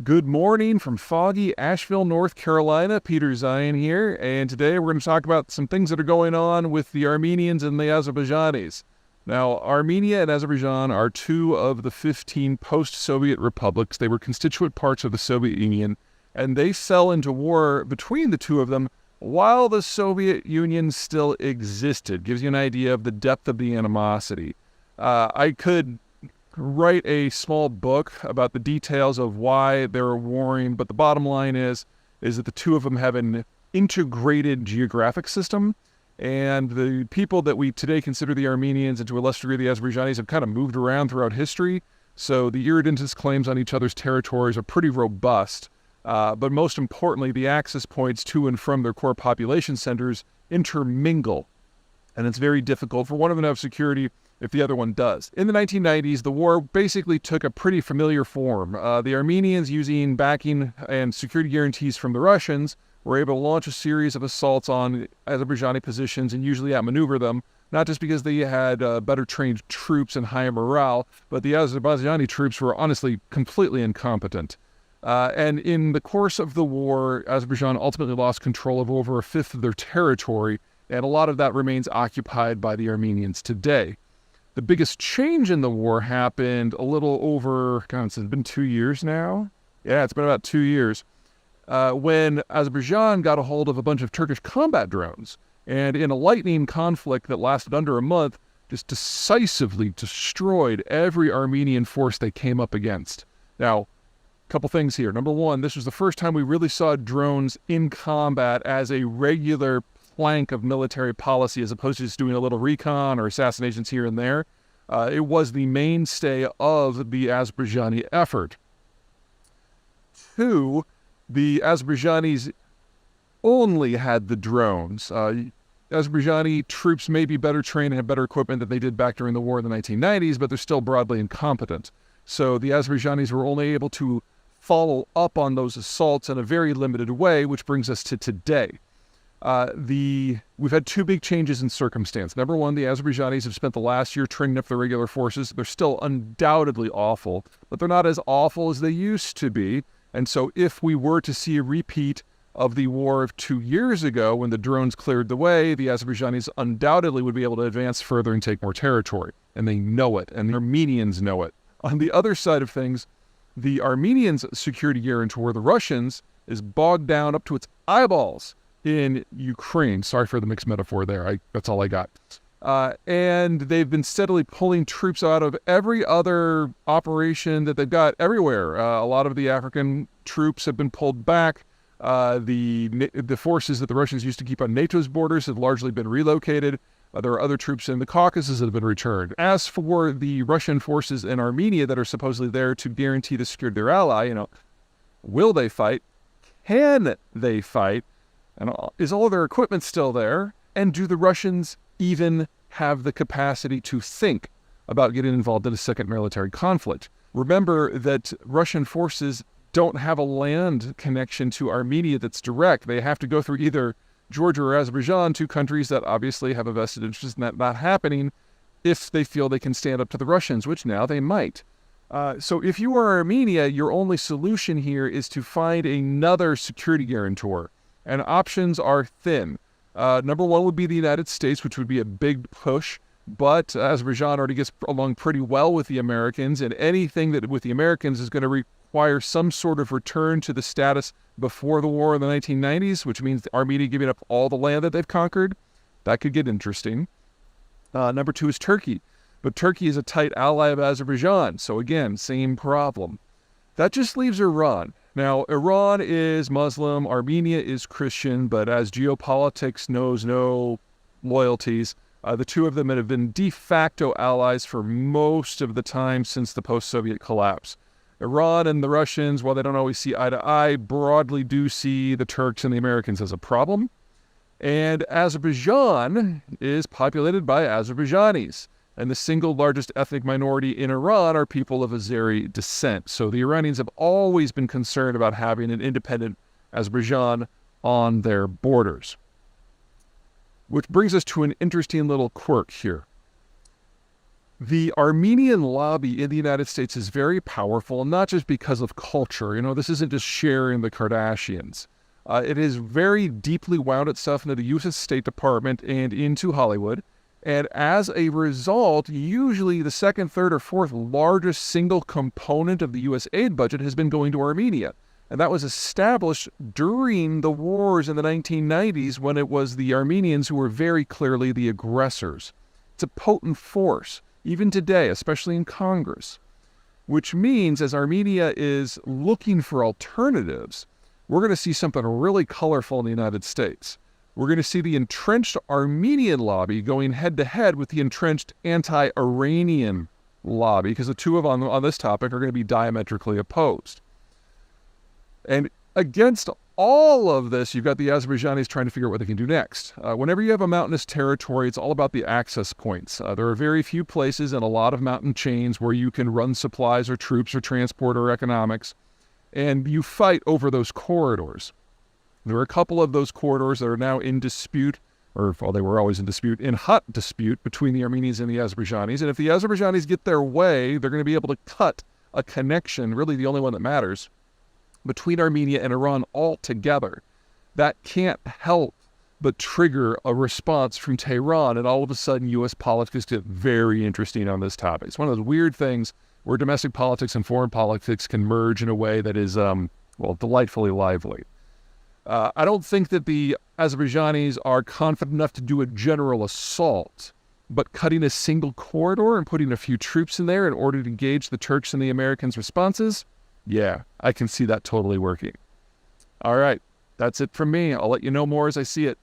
Good morning from foggy Asheville, North Carolina. Peter Zeihan here, and today we're going to talk about some things that are going on with the Armenians and the Azerbaijanis. Now, Armenia and Azerbaijan are two of the 15 post-Soviet republics. They were constituent parts of the Soviet Union, and they fell into war between the two of them while the Soviet Union still existed. Gives you an idea of the depth of the animosity. I could write a small book about the details of why they were warring, but the bottom line is that the two of them have an integrated geographic system, and the people that we today consider the Armenians and to a lesser degree the Azerbaijanis have kind of moved around throughout history, so the irredentist claims on each other's territories are pretty robust, but most importantly, the access points to and from their core population centers intermingle, and it's very difficult for one of them to have security if the other one does. In the 1990s, the war basically took a pretty familiar form. The Armenians, using backing and security guarantees from the Russians, were able to launch a series of assaults on Azerbaijani positions and usually outmaneuver them, not just because they had better trained troops and higher morale, but the Azerbaijani troops were honestly completely incompetent. And in the course of the war, Azerbaijan ultimately lost control of over a fifth of their territory, and a lot of that remains occupied by the Armenians today. The biggest change in the war happened a little over, God, it's been 2 years now? Yeah, it's been about 2 years, when Azerbaijan got a hold of a bunch of Turkish combat drones, and in a lightning conflict that lasted under a month, just decisively destroyed every Armenian force they came up against. Now, a couple things here. Number one, this was the first time we really saw drones in combat as a regular plank of military policy as opposed to just doing a little recon or assassinations here and there. It was the mainstay of the Azerbaijani effort. Two, the Azerbaijanis only had the drones. Azerbaijani troops may be better trained and have better equipment than they did back during the war in the 1990s, but they're still broadly incompetent. So the Azerbaijanis were only able to follow up on those assaults in a very limited way, which brings us to today. We've had two big changes in circumstance. Number one, the Azerbaijanis have spent the last year training up their regular forces. They're still undoubtedly awful, but they're not as awful as they used to be. And so if we were to see a repeat of the war of 2 years ago when the drones cleared the way, the Azerbaijanis undoubtedly would be able to advance further and take more territory. And they know it, and the Armenians know it. On the other side of things, the Armenians' security guarantor, the Russians, is bogged down up to its eyeballs in Ukraine. Sorry for the mixed metaphor there. That's all I got. And they've been steadily pulling troops out of every other operation that they've got everywhere. A lot of the African troops have been pulled back. The forces that the Russians used to keep on NATO's borders have largely been relocated. There are other troops in the Caucasus that have been returned. As for the Russian forces in Armenia that are supposedly there to guarantee the security of their ally, will they fight? Can they fight? And is all their equipment still there? And do the Russians even have the capacity to think about getting involved in a second military conflict? Remember that Russian forces don't have a land connection to Armenia that's direct. They have to go through either Georgia or Azerbaijan, two countries that obviously have a vested interest in that not happening if they feel they can stand up to the Russians, which now they might. So if you are Armenia, your only solution here is to find another security guarantor. And options are thin. Number one would be the United States, which would be a big push, but Azerbaijan already gets along pretty well with the Americans, and anything that with the Americans is going to require some sort of return to the status before the war in the 1990s, which means Armenia giving up all the land that they've conquered. That could get interesting. Number two is Turkey, but Turkey is a tight ally of Azerbaijan, so again, same problem. That just leaves Iran. Now, Iran is Muslim, Armenia is Christian, but as geopolitics knows no loyalties, the two of them have been de facto allies for most of the time since the post-Soviet collapse. Iran and the Russians, while they don't always see eye to eye, broadly do see the Turks and the Americans as a problem. And Azerbaijan is populated by Azerbaijanis. And the single largest ethnic minority in Iran are people of Azeri descent. So the Iranians have always been concerned about having an independent Azerbaijan on their borders. Which brings us to an interesting little quirk here. The Armenian lobby in the United States is very powerful, not just because of culture. This isn't just sharing the Kardashians. It is very deeply wound itself into the U.S. State Department and into Hollywood. And as a result, usually the second, third, or fourth largest single component of the U.S. aid budget has been going to Armenia. And that was established during the wars in the 1990s when it was the Armenians who were very clearly the aggressors. It's a potent force, even today, especially in Congress. Which means as Armenia is looking for alternatives, we're going to see something really colorful in the United States. We're going to see the entrenched Armenian lobby going head-to-head with the entrenched anti-Iranian lobby, because the two of them on this topic are going to be diametrically opposed. And against all of this, you've got the Azerbaijanis trying to figure out what they can do next. Whenever you have a mountainous territory, it's all about the access points. There are very few places and a lot of mountain chains where you can run supplies or troops or transport or economics, and you fight over those corridors. There are a couple of those corridors that are now in dispute, they were always in dispute, in hot dispute between the Armenians and the Azerbaijanis. And if the Azerbaijanis get their way, they're going to be able to cut a connection, really the only one that matters, between Armenia and Iran altogether. That can't help but trigger a response from Tehran, and all of a sudden U.S. politics get very interesting on this topic. It's one of those weird things where domestic politics and foreign politics can merge in a way that is, delightfully lively. I don't think that the Azerbaijanis are confident enough to do a general assault, but cutting a single corridor and putting a few troops in there in order to engage the Turks and the Americans' responses, yeah, I can see that totally working. All right, that's it from me. I'll let you know more as I see it.